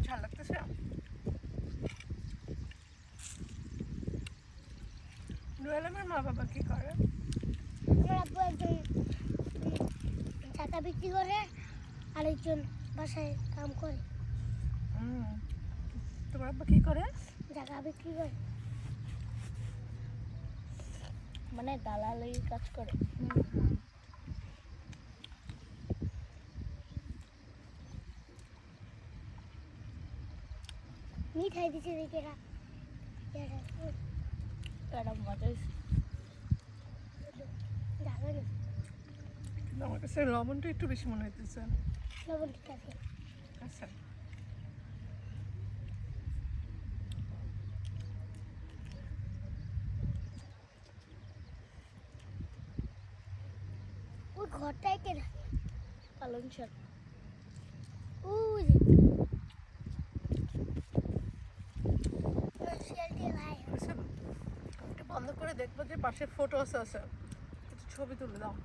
ঝাল লাগতেছে। নুরালামের মা বাবা কি করে? আমার আব্বু একজন টাকা বিক্রি করে, আরেকজন বাসায় কাম করে। তোমার আব্বা কি করে? টাকা বিক্রি করে, মানে দালালির কাজ করে। মিঠাই দিচ্ছে দেখে এটা মজা হয়েছে। ঢাকা নেই, কিন্তু আমার কাছে লবণটা একটু বেশি মনে হইতেছে। লবণ ঠিক আছে। আচ্ছা, ওই ঘরটায় কে থাকে? পালং শাক। ওই শিয়াল দিয়ে ভাই আচ্ছা, এটা বন্ধ করে দেখবো যে পাশে ফটো আছে, কিছু ছবি তুলে দাও।